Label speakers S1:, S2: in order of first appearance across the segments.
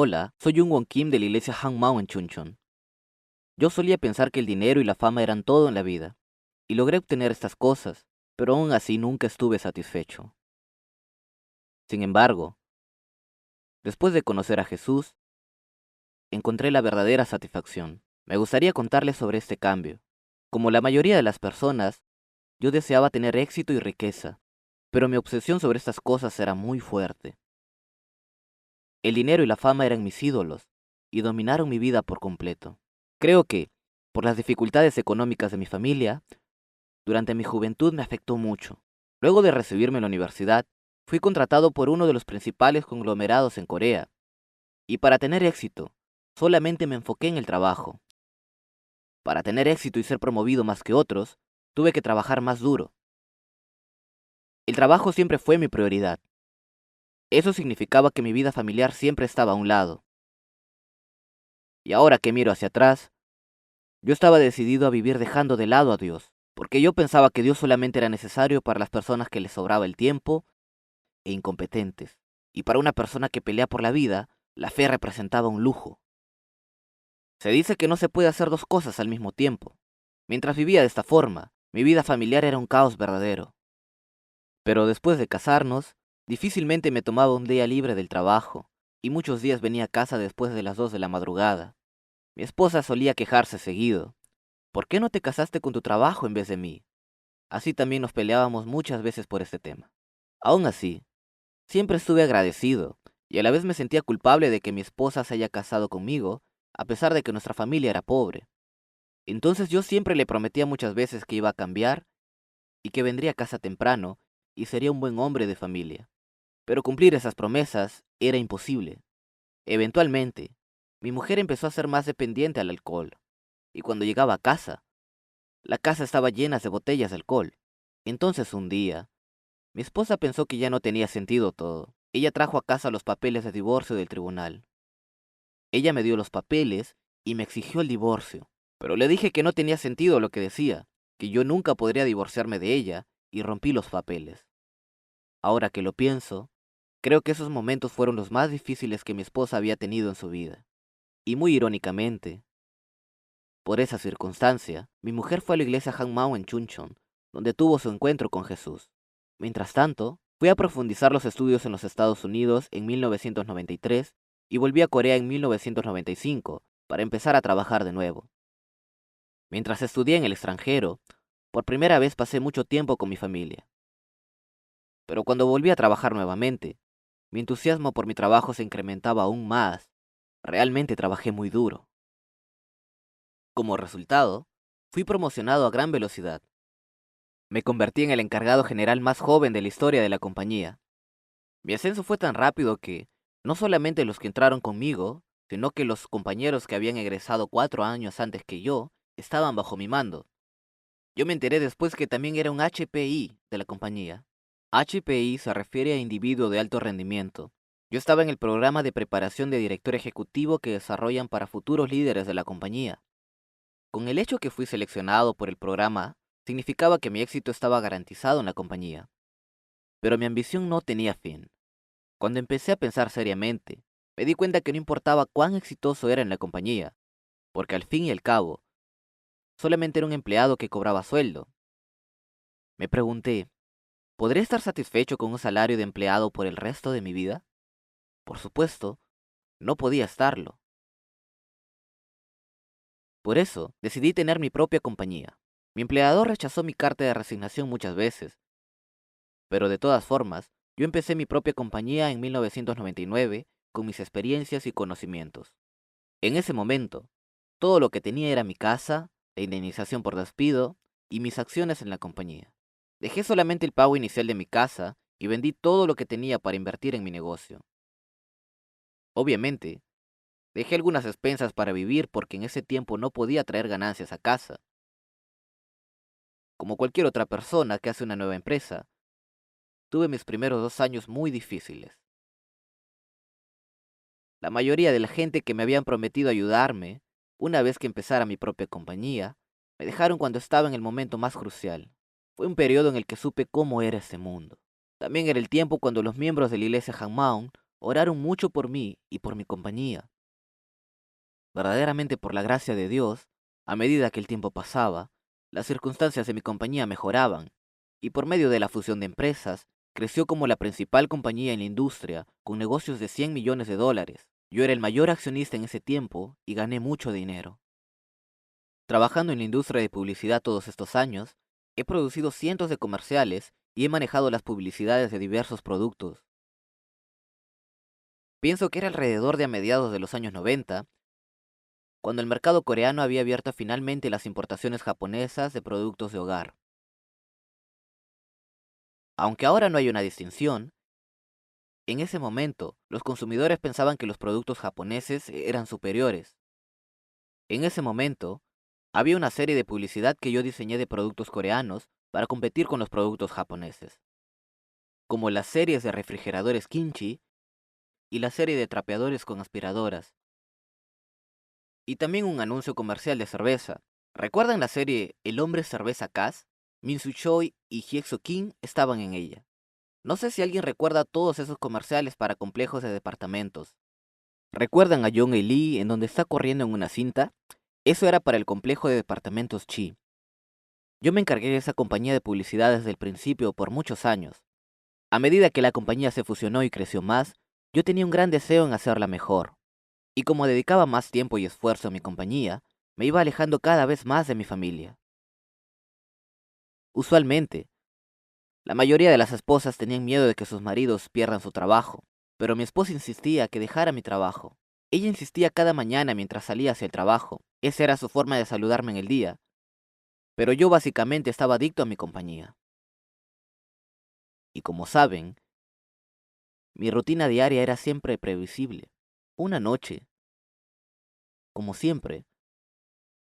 S1: Hola, soy Jung Won Kim de la iglesia Hangmao en Chuncheon. Yo solía pensar que el dinero y la fama eran todo en la vida, y logré obtener estas cosas, pero aún así nunca estuve satisfecho. Sin embargo, después de conocer a Jesús, encontré la verdadera satisfacción. Me gustaría contarles sobre este cambio. Como la mayoría de las personas, yo deseaba tener éxito y riqueza, pero mi obsesión sobre estas cosas era muy fuerte. El dinero y la fama eran mis ídolos, y dominaron mi vida por completo. Creo que, por las dificultades económicas de mi familia, durante mi juventud me afectó mucho. Luego de recibirme en la universidad, fui contratado por uno de los principales conglomerados en Corea, y para tener éxito, solamente me enfoqué en el trabajo. Para tener éxito y ser promovido más que otros, tuve que trabajar más duro. El trabajo siempre fue mi prioridad. Eso significaba que mi vida familiar siempre estaba a un lado. Y ahora que miro hacia atrás, yo estaba decidido a vivir dejando de lado a Dios, porque yo pensaba que Dios solamente era necesario para las personas que les sobraba el tiempo e incompetentes, y para una persona que pelea por la vida, la fe representaba un lujo. Se dice que no se puede hacer dos cosas al mismo tiempo. Mientras vivía de esta forma, mi vida familiar era un caos verdadero. Pero después de casarnos, difícilmente me tomaba un día libre del trabajo, y muchos días venía a casa después de las 2 de la madrugada. Mi esposa solía quejarse seguido. ¿Por qué no te casaste con tu trabajo en vez de mí? Así también nos peleábamos muchas veces por este tema. Aún así, siempre estuve agradecido, y a la vez me sentía culpable de que mi esposa se haya casado conmigo, a pesar de que nuestra familia era pobre. Entonces yo siempre le prometía muchas veces que iba a cambiar y que vendría a casa temprano y sería un buen hombre de familia. Pero cumplir esas promesas era imposible. Eventualmente, mi mujer empezó a ser más dependiente al alcohol, y cuando llegaba a casa, la casa estaba llena de botellas de alcohol. Entonces un día, mi esposa pensó que ya no tenía sentido todo. Ella trajo a casa los papeles de divorcio del tribunal. Ella me dio los papeles y me exigió el divorcio, pero le dije que no tenía sentido lo que decía, que yo nunca podría divorciarme de ella, y rompí los papeles. Ahora que lo pienso, creo que esos momentos fueron los más difíciles que mi esposa había tenido en su vida. Y muy irónicamente, por esa circunstancia, mi mujer fue a la iglesia Hangmao en Chuncheon, donde tuvo su encuentro con Jesús. Mientras tanto, fui a profundizar los estudios en los Estados Unidos en 1993 y volví a Corea en 1995 para empezar a trabajar de nuevo. Mientras estudié en el extranjero, por primera vez pasé mucho tiempo con mi familia. Pero cuando volví a trabajar nuevamente, mi entusiasmo por mi trabajo se incrementaba aún más. Realmente trabajé muy duro. Como resultado, fui promocionado a gran velocidad. Me convertí en el encargado general más joven de la historia de la compañía. Mi ascenso fue tan rápido que, no solamente los que entraron conmigo, sino que los compañeros que habían egresado 4 años antes que yo, estaban bajo mi mando. Yo me enteré después que también era un HPI de la compañía. HPI se refiere a individuo de alto rendimiento. Yo estaba en el programa de preparación de director ejecutivo que desarrollan para futuros líderes de la compañía. Con el hecho que fui seleccionado por el programa, significaba que mi éxito estaba garantizado en la compañía. Pero mi ambición no tenía fin. Cuando empecé a pensar seriamente, me di cuenta que no importaba cuán exitoso era en la compañía, porque al fin y al cabo, solamente era un empleado que cobraba sueldo. Me pregunté, ¿podré estar satisfecho con un salario de empleado por el resto de mi vida? Por supuesto, no podía estarlo. Por eso, decidí tener mi propia compañía. Mi empleador rechazó mi carta de resignación muchas veces, pero de todas formas, yo empecé mi propia compañía en 1999 con mis experiencias y conocimientos. En ese momento, todo lo que tenía era mi casa, la indemnización por despido y mis acciones en la compañía. Dejé solamente el pago inicial de mi casa y vendí todo lo que tenía para invertir en mi negocio. Obviamente, dejé algunas expensas para vivir porque en ese tiempo no podía traer ganancias a casa. Como cualquier otra persona que hace una nueva empresa, tuve mis primeros 2 años muy difíciles. La mayoría de la gente que me habían prometido ayudarme, una vez que empezara mi propia compañía, me dejaron cuando estaba en el momento más crucial. Fue un periodo en el que supe cómo era este mundo. También era el tiempo cuando los miembros de la iglesia Hangmao oraron mucho por mí y por mi compañía. Verdaderamente por la gracia de Dios, a medida que el tiempo pasaba, las circunstancias de mi compañía mejoraban, y por medio de la fusión de empresas, creció como la principal compañía en la industria, con negocios de 100 millones de dólares. Yo era el mayor accionista en ese tiempo y gané mucho dinero. Trabajando en la industria de publicidad todos estos años, he producido cientos de comerciales y he manejado las publicidades de diversos productos. Pienso que era alrededor de a mediados de los años 90, cuando el mercado coreano había abierto finalmente las importaciones japonesas de productos de hogar. Aunque ahora no hay una distinción, en ese momento los consumidores pensaban que los productos japoneses eran superiores. En ese momento, había una serie de publicidad que yo diseñé de productos coreanos para competir con los productos japoneses, como las series de refrigeradores Kimchi y la serie de trapeadores con aspiradoras, y también un anuncio comercial de cerveza. ¿Recuerdan la serie El hombre cerveza Cass? Min Soo Choi y Hye Soo Kim estaban en ella. No sé si alguien recuerda todos esos comerciales para complejos de departamentos. ¿Recuerdan a John A. Lee en donde está corriendo en una cinta? Eso era para el complejo de departamentos Chi. Yo me encargué de esa compañía de publicidad desde el principio por muchos años. A medida que la compañía se fusionó y creció más, yo tenía un gran deseo en hacerla mejor. Y como dedicaba más tiempo y esfuerzo a mi compañía, me iba alejando cada vez más de mi familia. Usualmente, la mayoría de las esposas tenían miedo de que sus maridos pierdan su trabajo, pero mi esposa insistía que dejara mi trabajo. Ella insistía cada mañana mientras salía hacia el trabajo. Esa era su forma de saludarme en el día, pero yo básicamente estaba adicto a mi compañía. Y como saben, mi rutina diaria era siempre previsible. Una noche, como siempre,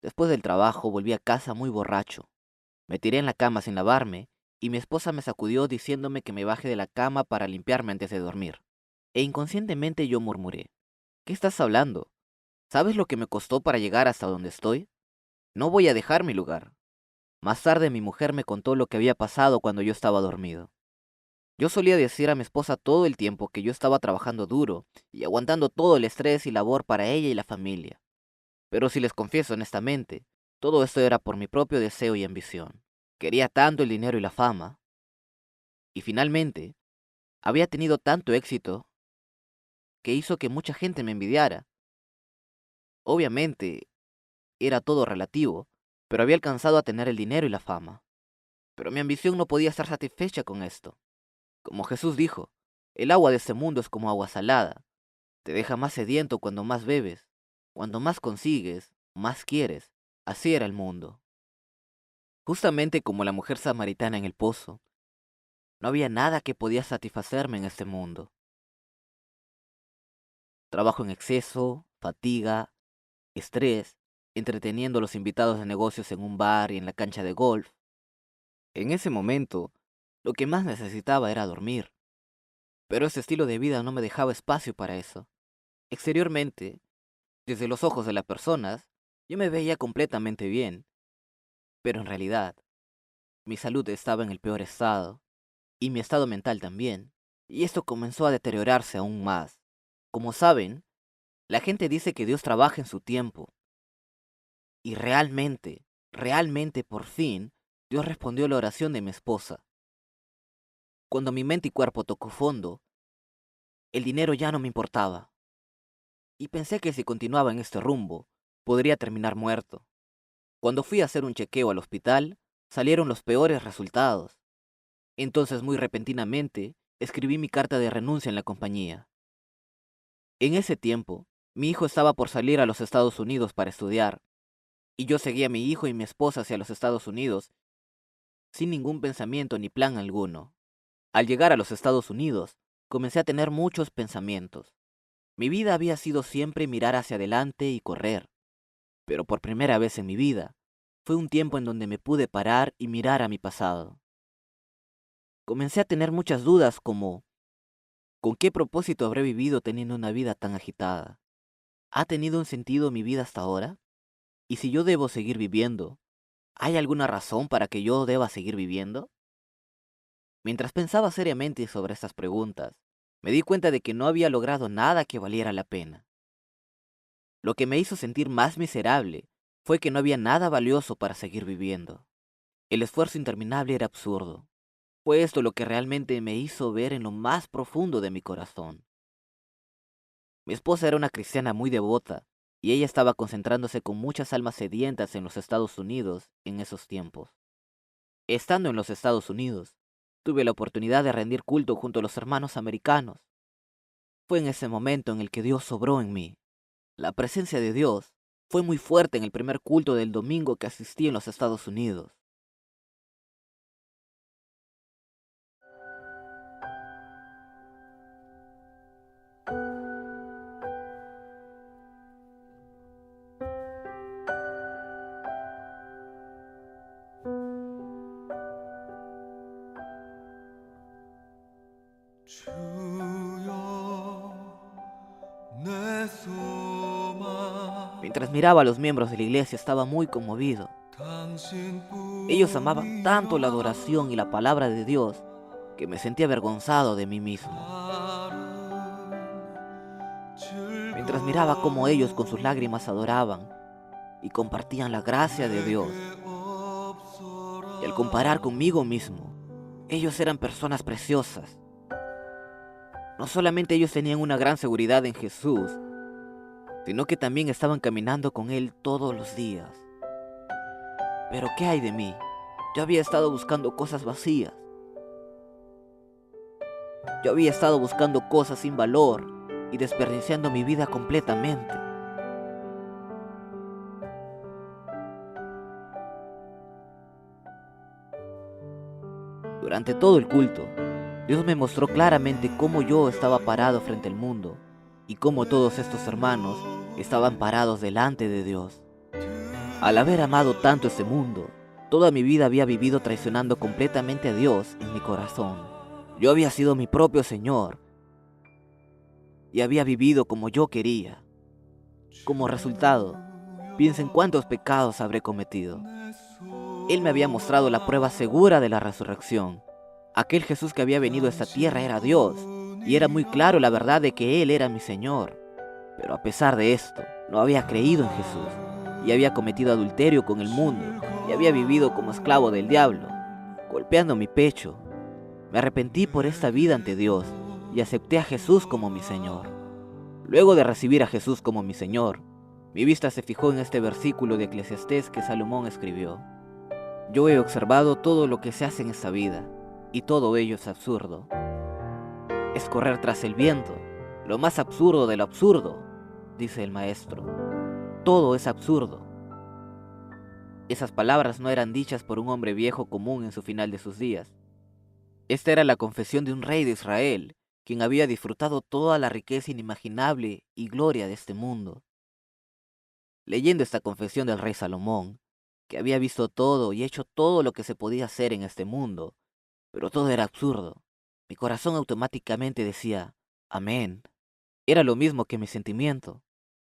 S1: después del trabajo volví a casa muy borracho. Me tiré en la cama sin lavarme y mi esposa me sacudió diciéndome que me baje de la cama para limpiarme antes de dormir. E inconscientemente yo murmuré, ¿qué estás hablando? ¿Sabes lo que me costó para llegar hasta donde estoy? No voy a dejar mi lugar. Más tarde mi mujer me contó lo que había pasado cuando yo estaba dormido. Yo solía decir a mi esposa todo el tiempo que yo estaba trabajando duro y aguantando todo el estrés y labor para ella y la familia. Pero si les confieso honestamente, todo esto era por mi propio deseo y ambición. Quería tanto el dinero y la fama, y finalmente, había tenido tanto éxito que hizo que mucha gente me envidiara. Obviamente, era todo relativo, pero había alcanzado a tener el dinero y la fama. Pero mi ambición no podía estar satisfecha con esto. Como Jesús dijo, el agua de este mundo es como agua salada. Te deja más sediento cuando más bebes. Cuando más consigues, más quieres. Así era el mundo. Justamente como la mujer samaritana en el pozo, no había nada que podía satisfacerme en este mundo. Trabajo en exceso, fatiga, estrés, entreteniendo a los invitados de negocios en un bar y en la cancha de golf. En ese momento, lo que más necesitaba era dormir, pero ese estilo de vida no me dejaba espacio para eso. Exteriormente, desde los ojos de las personas, yo me veía completamente bien, pero en realidad, mi salud estaba en el peor estado, y mi estado mental también, y esto comenzó a deteriorarse aún más. Como saben, la gente dice que Dios trabaja en su tiempo, y realmente por fin, Dios respondió a la oración de mi esposa. Cuando mi mente y cuerpo tocó fondo, el dinero ya no me importaba, y pensé que si continuaba en este rumbo, podría terminar muerto. Cuando fui a hacer un chequeo al hospital, salieron los peores resultados. Entonces, muy repentinamente, escribí mi carta de renuncia en la compañía. En ese tiempo, mi hijo estaba por salir a los Estados Unidos para estudiar, y yo seguía a mi hijo y mi esposa hacia los Estados Unidos sin ningún pensamiento ni plan alguno. Al llegar a los Estados Unidos, comencé a tener muchos pensamientos. Mi vida había sido siempre mirar hacia adelante y correr, pero por primera vez en mi vida, fue un tiempo en donde me pude parar y mirar a mi pasado. Comencé a tener muchas dudas como, ¿con qué propósito habré vivido teniendo una vida tan agitada? ¿Ha tenido un sentido mi vida hasta ahora? ¿Y si yo debo seguir viviendo, hay alguna razón para que yo deba seguir viviendo? Mientras pensaba seriamente sobre estas preguntas, Me di cuenta de que no había logrado nada que valiera la pena. Lo que me hizo sentir más miserable fue que no había nada valioso para seguir viviendo. El esfuerzo interminable era absurdo. Fue esto lo que realmente me hizo ver en lo más profundo de mi corazón. Mi esposa era una cristiana muy devota, y ella estaba concentrándose con muchas almas sedientas en los Estados Unidos en esos tiempos. Estando en los Estados Unidos, tuve la oportunidad de rendir culto junto a los hermanos americanos. Fue en ese momento en el que Dios obró en mí. La presencia de Dios fue muy fuerte en el primer culto del domingo que asistí en los Estados Unidos. Mientras miraba a los miembros de la iglesia estaba muy conmovido. Ellos amaban tanto la adoración y la palabra de Dios que me sentí avergonzado de mí mismo. Mientras miraba cómo ellos con sus lágrimas adoraban y compartían la gracia de Dios, y al comparar conmigo mismo, ellos eran personas preciosas. No solamente ellos tenían una gran seguridad en Jesús, sino que también estaban caminando con Él todos los días. Pero ¿qué hay de mí? Yo había estado buscando cosas vacías. Yo había estado buscando cosas sin valor y desperdiciando mi vida completamente. Durante todo el culto, Dios me mostró claramente cómo yo estaba parado frente al mundo y cómo todos estos hermanos estaban parados delante de Dios. Al haber amado tanto este mundo, toda mi vida había vivido traicionando completamente a Dios en mi corazón. Yo había sido mi propio Señor y había vivido como yo quería. Como resultado, piensa en cuántos pecados habré cometido. Él me había mostrado la prueba segura de la resurrección. Aquel Jesús que había venido a esta tierra era Dios, y era muy claro la verdad de que Él era mi Señor. Pero a pesar de esto, no había creído en Jesús, y había cometido adulterio con el mundo, y había vivido como esclavo del diablo, golpeando mi pecho. Me arrepentí por esta vida ante Dios, y acepté a Jesús como mi Señor. Luego de recibir a Jesús como mi Señor, mi vista se fijó en este versículo de Eclesiastés que Salomón escribió. Yo he observado todo lo que se hace en esta vida, y todo ello es absurdo. Es correr tras el viento, lo más absurdo de lo absurdo, dice el maestro. Todo es absurdo. Esas palabras no eran dichas por un hombre viejo común en su final de sus días. Esta era la confesión de un rey de Israel, quien había disfrutado toda la riqueza inimaginable y gloria de este mundo. Leyendo esta confesión del rey Salomón, que había visto todo y hecho todo lo que se podía hacer en este mundo, pero todo era absurdo, mi corazón automáticamente decía, amén. Era lo mismo que mi sentimiento.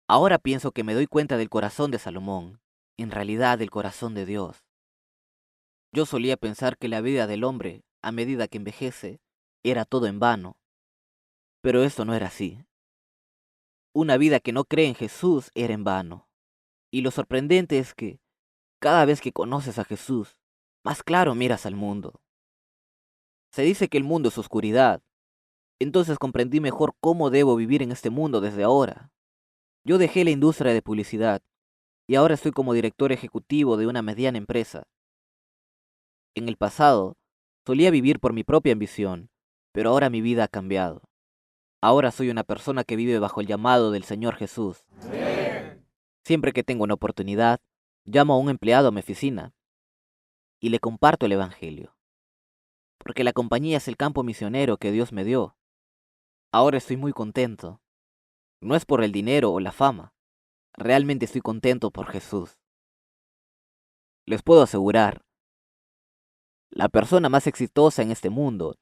S1: Ahora pienso que me doy cuenta del corazón de Salomón, en realidad del corazón de Dios. Yo solía pensar que la vida del hombre, a medida que envejece, era todo en vano, pero esto no era así. Una vida que no cree en Jesús era en vano. Y lo sorprendente es que, cada vez que conoces a Jesús, más claro miras al mundo. Se dice que el mundo es oscuridad, entonces comprendí mejor cómo debo vivir en este mundo desde ahora. Yo dejé la industria de publicidad y ahora estoy como director ejecutivo de una mediana empresa. En el pasado, solía vivir por mi propia ambición, pero ahora mi vida ha cambiado. Ahora soy una persona que vive bajo el llamado del Señor Jesús. Siempre que tengo una oportunidad, llamo a un empleado a mi oficina y le comparto el Evangelio, porque la compañía es el campo misionero que Dios me dio. Ahora estoy muy contento. No es por el dinero o la fama. Realmente estoy contento por Jesús. Les puedo asegurar, la persona más exitosa en este mundo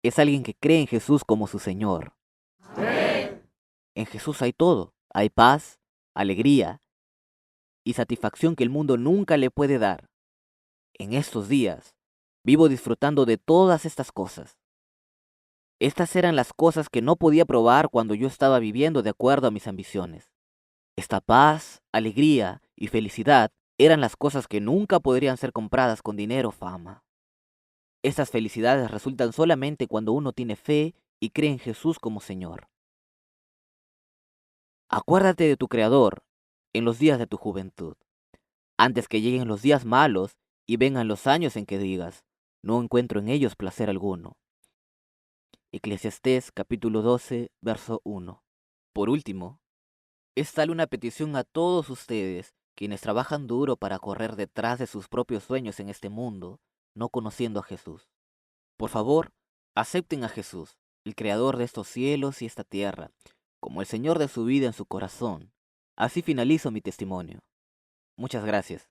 S1: es alguien que cree en Jesús como su Señor. En Jesús hay todo. Hay paz, alegría y satisfacción que el mundo nunca le puede dar. En estos días, vivo disfrutando de todas estas cosas. Estas eran las cosas que no podía probar cuando yo estaba viviendo de acuerdo a mis ambiciones. Esta paz, alegría y felicidad eran las cosas que nunca podrían ser compradas con dinero o fama. Estas felicidades resultan solamente cuando uno tiene fe y cree en Jesús como Señor. Acuérdate de tu Creador en los días de tu juventud, antes que lleguen los días malos y vengan los años en que digas, no encuentro en ellos placer alguno. Eclesiastés capítulo 12, verso 1. Por último, es tal una petición a todos ustedes, quienes trabajan duro para correr detrás de sus propios sueños en este mundo, no conociendo a Jesús. Por favor, acepten a Jesús, el Creador de estos cielos y esta tierra, como el Señor de su vida en su corazón. Así finalizo mi testimonio. Muchas gracias.